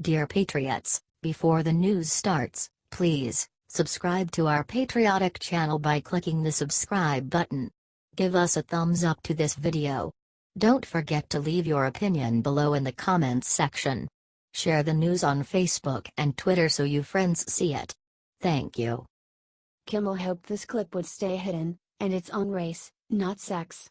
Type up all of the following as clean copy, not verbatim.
Dear Patriots, before the news starts, please subscribe to our patriotic channel by clicking the subscribe button. Give us a thumbs up to this video. Don't forget to leave your opinion below in the comments section. Share the news on Facebook and Twitter so you friends see it. Thank you. Kimmel hoped this clip would stay hidden, and it's on race, not sex.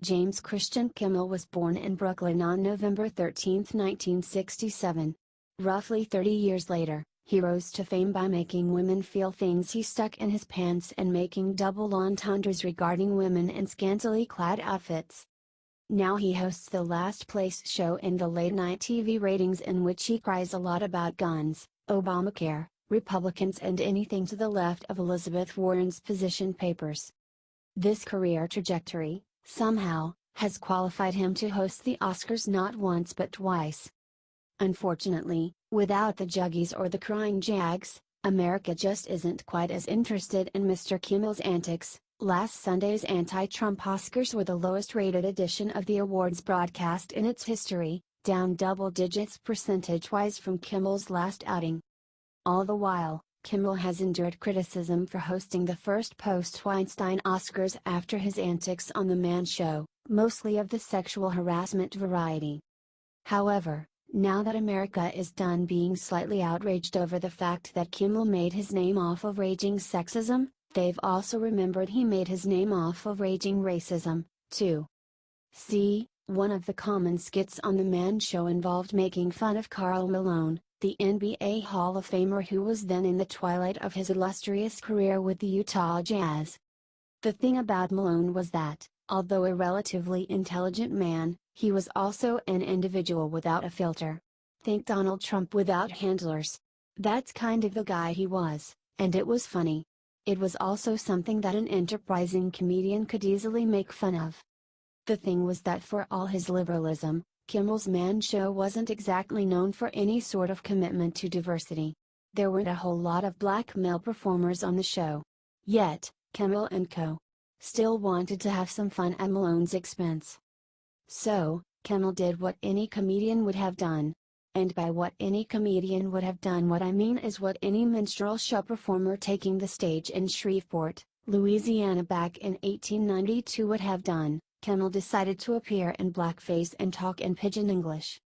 James Christian Kimmel was born in Brooklyn on November 13, 1967. Roughly 30 years later, he rose to fame by making women feel things he stuck in his pants and making double entendres regarding women in scantily clad outfits. Now he hosts the last place show in the late-night TV ratings in which he cries a lot about guns, Obamacare, Republicans and anything to the left of Elizabeth Warren's position papers. This career trajectory, somehow, has qualified him to host the Oscars not once but twice. Unfortunately, without the Juggies or the crying jags, America just isn't quite as interested in Mr. Kimmel's antics. Last Sunday's anti-Trump Oscars were the lowest-rated edition of the awards broadcast in its history, down double digits percentage-wise from Kimmel's last outing. All the while, Kimmel has endured criticism for hosting the first post-Weinstein Oscars after his antics on The Man Show, mostly of the sexual harassment variety. However, now that America is done being slightly outraged over the fact that Kimmel made his name off of raging sexism, they've also remembered he made his name off of raging racism, too. See, one of the common skits on The Man Show involved making fun of Karl Malone, the NBA Hall of Famer who was then in the twilight of his illustrious career with the Utah Jazz. The thing about Malone was that, although a relatively intelligent man, he was also an individual without a filter. Think Donald Trump without handlers. That's kind of the guy he was, and it was funny. It was also something that an enterprising comedian could easily make fun of. The thing was that for all his liberalism, Kimmel's Man Show wasn't exactly known for any sort of commitment to diversity. There weren't a whole lot of black male performers on the show. Yet, Kimmel and co. still wanted to have some fun at Malone's expense. So, Kimmel did what any comedian would have done. And by what any comedian would have done, what I mean is what any minstrel show performer taking the stage in Shreveport, Louisiana back in 1892 would have done. Kimmel decided to appear in blackface and talk in pidgin English.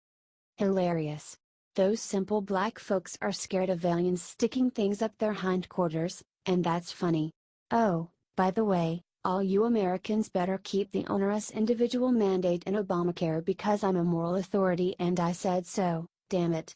Hilarious. Those simple black folks are scared of aliens sticking things up their hindquarters, and that's funny. Oh, by the way, all you Americans better keep the onerous individual mandate in Obamacare because I'm a moral authority and I said so, damn it.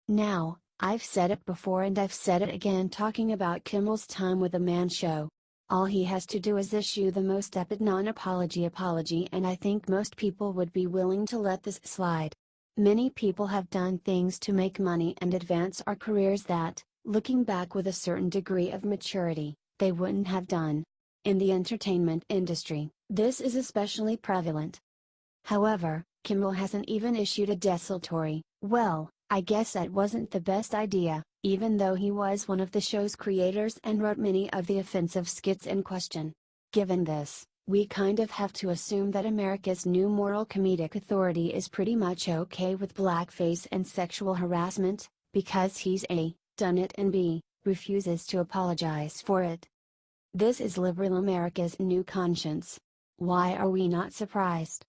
Now, I've said it before and I've said it again talking about Kimmel's time with The Man Show. All he has to do is issue the most tepid non-apology apology and I think most people would be willing to let this slide. Many people have done things to make money and advance our careers that, looking back with a certain degree of maturity, they wouldn't have done. In the entertainment industry, this is especially prevalent. However, Kimmel hasn't even issued a desultory, well, I guess that wasn't the best idea, even though he was one of the show's creators and wrote many of the offensive skits in question. Given this, we kind of have to assume that America's new moral comedic authority is pretty much okay with blackface and sexual harassment, because he's A, done it and B, refuses to apologize for it. This is liberal America's new conscience. Why are we not surprised?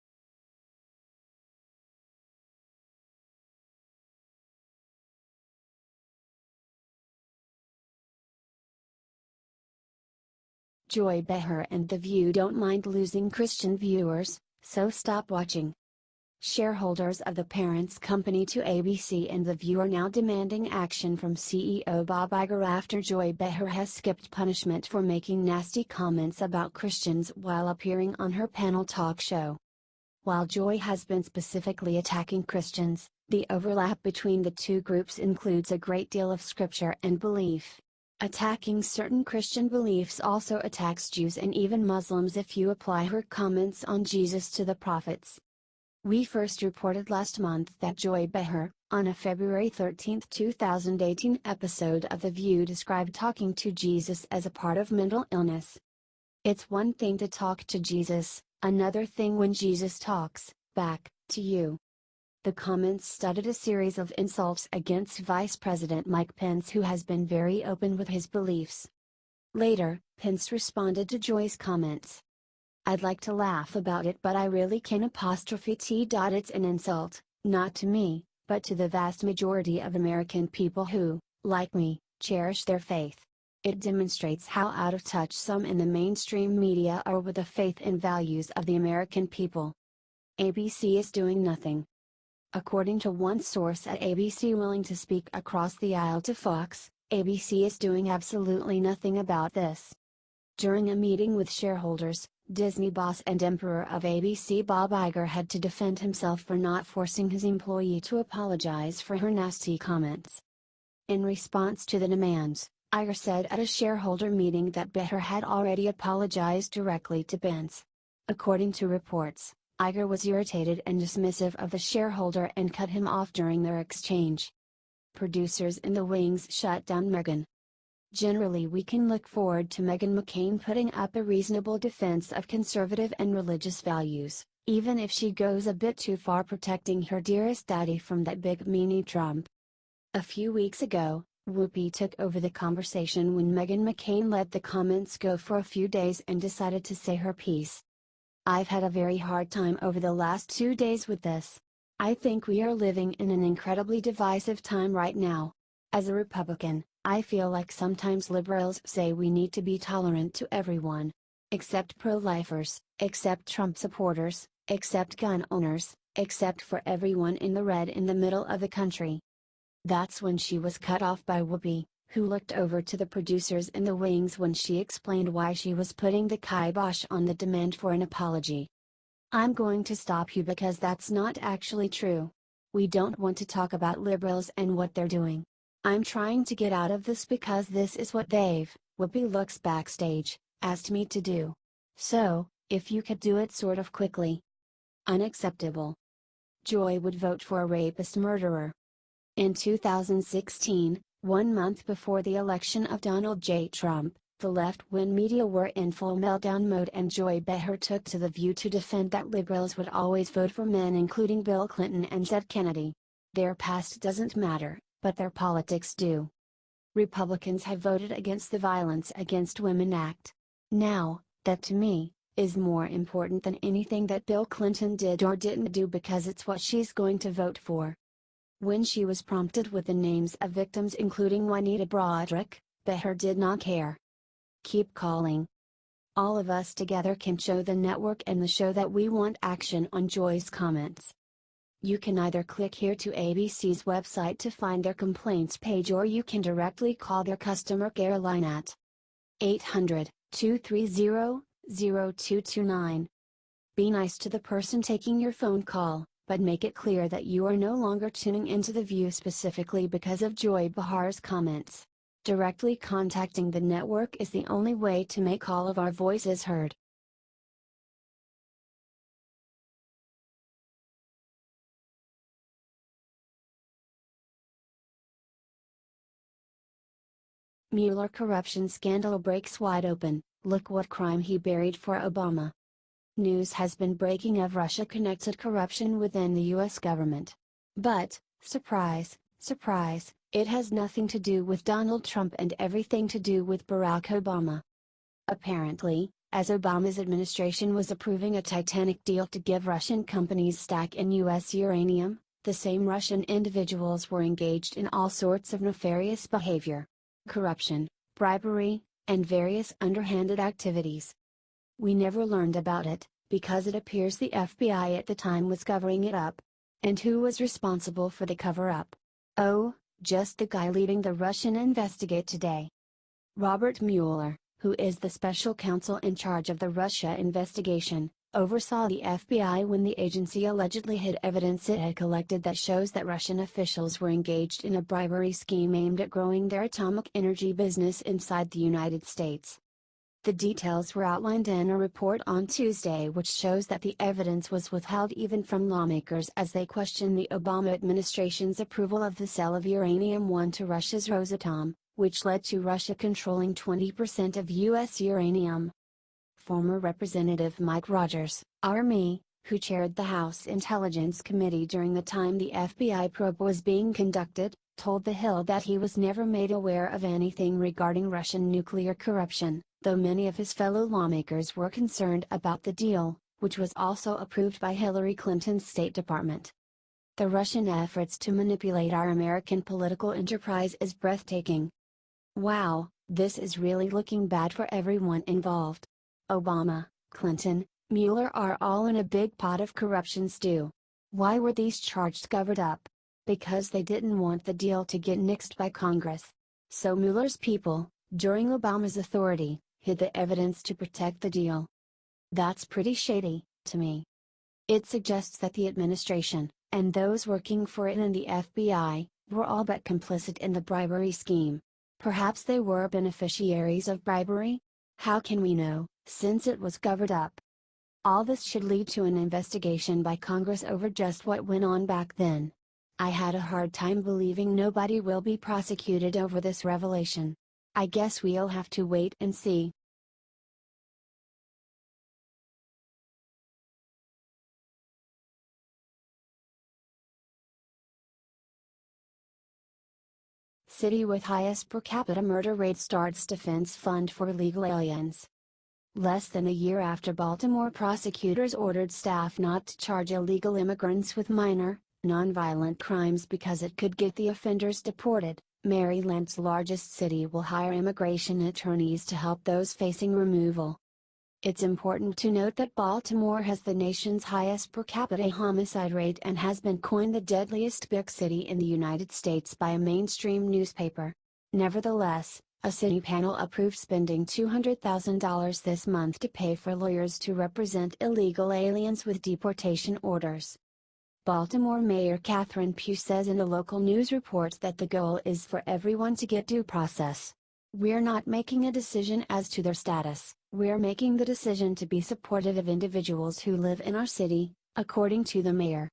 Joy Behar and The View don't mind losing Christian viewers, so stop watching. Shareholders of the parent's company to ABC and The View are now demanding action from CEO Bob Iger after Joy Behar has skipped punishment for making nasty comments about Christians while appearing on her panel talk show. While Joy has been specifically attacking Christians, the overlap between the two groups includes a great deal of scripture and belief. Attacking certain Christian beliefs also attacks Jews and even Muslims if you apply her comments on Jesus to the prophets. We first reported last month that Joy Behar, on a February 13, 2018 episode of The View, described talking to Jesus as a part of mental illness. It's one thing to talk to Jesus, another thing when Jesus talks back to you. The comments studded a series of insults against Vice President Mike Pence, who has been very open with his beliefs. Later, Pence responded to Joy's comments. "I'd like to laugh about it, but I really can't It's an insult, not to me, but to the vast majority of American people who, like me, cherish their faith. It demonstrates how out of touch some in the mainstream media are with the faith and values of the American people." ABC is doing nothing. According to one source at ABC willing to speak across the aisle to Fox, ABC is doing absolutely nothing about this. During a meeting with shareholders, Disney boss and emperor of ABC Bob Iger had to defend himself for not forcing his employee to apologize for her nasty comments. In response to the demands, Iger said at a shareholder meeting that Beher had already apologized directly to Pence. According to reports, Iger was irritated and dismissive of the shareholder and cut him off during their exchange. Producers in the wings shut down Meghan. Generally, we can look forward to Meghan McCain putting up a reasonable defense of conservative and religious values, even if she goes a bit too far protecting her dearest daddy from that big meanie Trump. A few weeks ago, Whoopi took over the conversation when Meghan McCain let the comments go for a few days and decided to say her piece. "I've had a very hard time over the last 2 days with this. I think we are living in an incredibly divisive time right now. As a Republican, I feel like sometimes liberals say we need to be tolerant to everyone. Except pro-lifers, except Trump supporters, except gun owners, except for everyone in the red in the middle of the country." That's when she was cut off by Whoopi, who looked over to the producers in the wings when she explained why she was putting the kibosh on the demand for an apology. "I'm going to stop you because that's not actually true. We don't want to talk about liberals and what they're doing. I'm trying to get out of this because this is what Whoopi looks backstage, asked me to do. So, if you could do it sort of quickly." Unacceptable. Joy would vote for a rapist murderer. In 2016, 1 month before the election of Donald J. Trump, the left-wing media were in full meltdown mode and Joy Behar took to The View to defend that liberals would always vote for men including Bill Clinton and Ted Kennedy. Their past doesn't matter, but their politics do. Republicans have voted against the Violence Against Women Act. Now, that to me, is more important than anything that Bill Clinton did or didn't do because it's what she's going to vote for. When she was prompted with the names of victims including Juanita Broderick, Behar did not care. Keep calling. All of us together can show the network and the show that we want action on Joy's comments. You can either click here to ABC's website to find their complaints page or you can directly call their customer care line at 800-230-0229. Be nice to the person taking your phone call, but make it clear that you are no longer tuning into The View specifically because of Joy Behar's comments. Directly contacting the network is the only way to make all of our voices heard. Mueller corruption scandal breaks wide open, look what crime he buried for Obama. News has been breaking of Russia-connected corruption within the U.S. government. But, surprise, surprise, it has nothing to do with Donald Trump and everything to do with Barack Obama. Apparently, as Obama's administration was approving a Titanic deal to give Russian companies stake in U.S. uranium, the same Russian individuals were engaged in all sorts of nefarious behavior. Corruption, bribery, and various underhanded activities. We never learned about it, because it appears the FBI at the time was covering it up. And who was responsible for the cover-up? Oh, just the guy leading the Russian investigate today. Robert Mueller, who is the special counsel in charge of the Russia investigation, oversaw the FBI when the agency allegedly hid evidence it had collected that shows that Russian officials were engaged in a bribery scheme aimed at growing their atomic energy business inside the United States. The details were outlined in a report on Tuesday which shows that the evidence was withheld even from lawmakers as they questioned the Obama administration's approval of the sale of uranium-1 to Russia's Rosatom, which led to Russia controlling 20% of U.S. uranium. Former Representative Mike Rogers, Army, who chaired the House Intelligence Committee during the time the FBI probe was being conducted, told The Hill that he was never made aware of anything regarding Russian nuclear corruption, though many of his fellow lawmakers were concerned about the deal, which was also approved by Hillary Clinton's State Department. The Russian efforts to manipulate our American political enterprise is breathtaking. Wow, this is really looking bad for everyone involved. Obama, Clinton, Mueller are all in a big pot of corruption stew. Why were these charges covered up? Because they didn't want the deal to get nixed by Congress. So Mueller's people, during Obama's authority, hid the evidence to protect the deal. That's pretty shady, to me. It suggests that the administration, and those working for it and the FBI, were all but complicit in the bribery scheme. Perhaps they were beneficiaries of bribery? How can we know, since it was covered up? All this should lead to an investigation by Congress over just what went on back then. I had a hard time believing nobody will be prosecuted over this revelation. I guess we'll have to wait and see. City with highest per capita murder rate starts defense fund for illegal aliens. Less than a year after Baltimore prosecutors ordered staff not to charge illegal immigrants with minor, nonviolent crimes because it could get the offenders deported, Maryland's largest city will hire immigration attorneys to help those facing removal. It's important to note that Baltimore has the nation's highest per capita homicide rate and has been coined the deadliest big city in the United States by a mainstream newspaper. Nevertheless, a city panel approved spending $200,000 this month to pay for lawyers to represent illegal aliens with deportation orders. Baltimore Mayor Catherine Pugh says in a local news report that the goal is for everyone to get due process. We're not making a decision as to their status, we're making the decision to be supportive of individuals who live in our city, according to the mayor.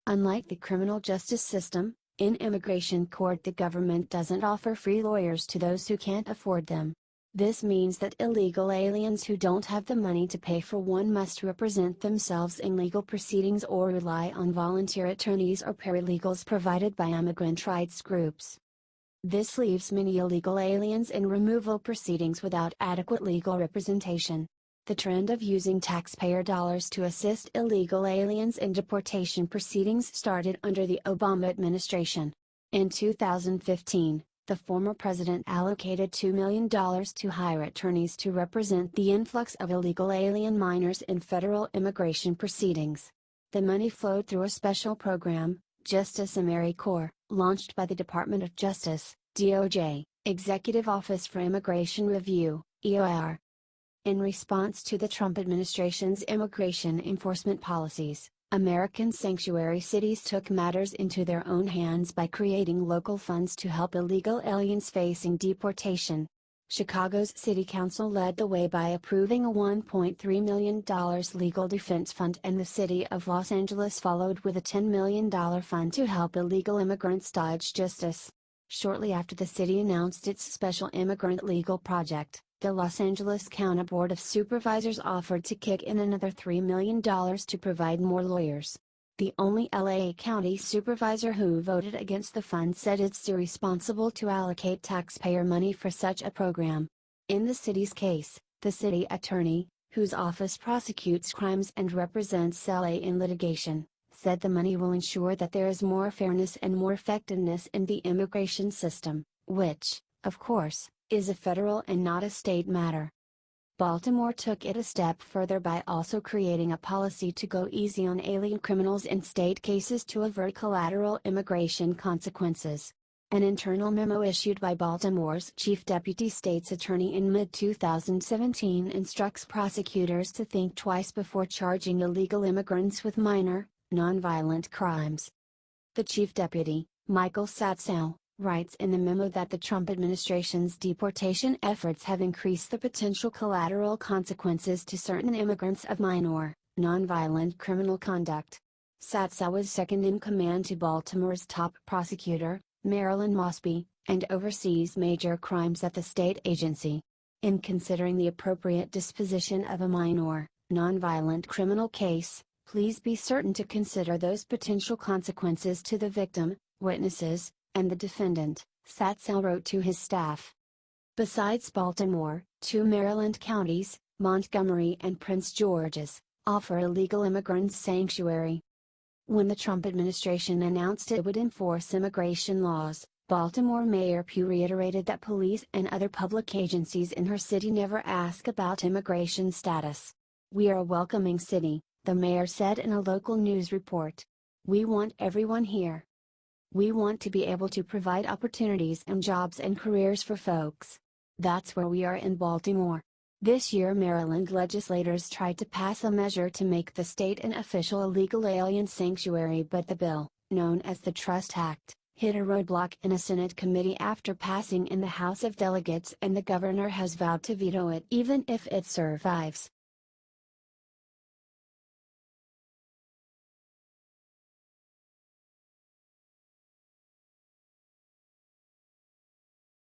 Unlike the criminal justice system, in immigration court the government doesn't offer free lawyers to those who can't afford them. This means that illegal aliens who don't have the money to pay for one must represent themselves in legal proceedings or rely on volunteer attorneys or paralegals provided by immigrant rights groups. This leaves many illegal aliens in removal proceedings without adequate legal representation. The trend of using taxpayer dollars to assist illegal aliens in deportation proceedings started under the Obama administration. In 2015, the former president allocated $2 million to hire attorneys to represent the influx of illegal alien minors in federal immigration proceedings. The money flowed through a special program, Justice AmeriCorps, launched by the Department of Justice, DOJ, Executive Office for Immigration Review, EOR. In response to the Trump administration's immigration enforcement policies, American sanctuary cities took matters into their own hands by creating local funds to help illegal aliens facing deportation. Chicago's City Council led the way by approving a $1.3 million legal defense fund, and the City of Los Angeles followed with a $10 million fund to help illegal immigrants dodge justice. Shortly after the city announced its special immigrant legal project, the Los Angeles County Board of Supervisors offered to kick in another $3 million to provide more lawyers. The only LA County supervisor who voted against the fund said it's irresponsible to allocate taxpayer money for such a program. In the city's case, the city attorney, whose office prosecutes crimes and represents LA in litigation, said the money will ensure that there is more fairness and more effectiveness in the immigration system, which, of course, is a federal and not a state matter. Baltimore took it a step further by also creating a policy to go easy on alien criminals in state cases to avert collateral immigration consequences. An internal memo issued by Baltimore's chief deputy state's attorney in mid-2017 instructs prosecutors to think twice before charging illegal immigrants with minor, nonviolent crimes. The chief deputy, Michael Satsow, writes in the memo that the Trump administration's deportation efforts have increased the potential collateral consequences to certain immigrants of minor, nonviolent criminal conduct. Satsow was second in command to Baltimore's top prosecutor, Marilyn Mosby, and oversees major crimes at the state agency. In considering the appropriate disposition of a minor, nonviolent criminal case, Please be certain to consider those potential consequences to the victim, witnesses, and the defendant, Satsell wrote to his staff. Besides Baltimore, 2 Maryland counties, Montgomery and Prince George's, offer illegal immigrants sanctuary. When the Trump administration announced it would enforce immigration laws, Baltimore Mayor Pugh reiterated that police and other public agencies in her city never ask about immigration status. "We are a welcoming city," the mayor said in a local news report. "We want everyone here. We want to be able to provide opportunities and jobs and careers for folks. That's where we are in Baltimore." This year Maryland legislators tried to pass a measure to make the state an official illegal alien sanctuary, but the bill, known as the Trust Act, hit a roadblock in a Senate committee after passing in the House of Delegates, and the governor has vowed to veto it even if it survives.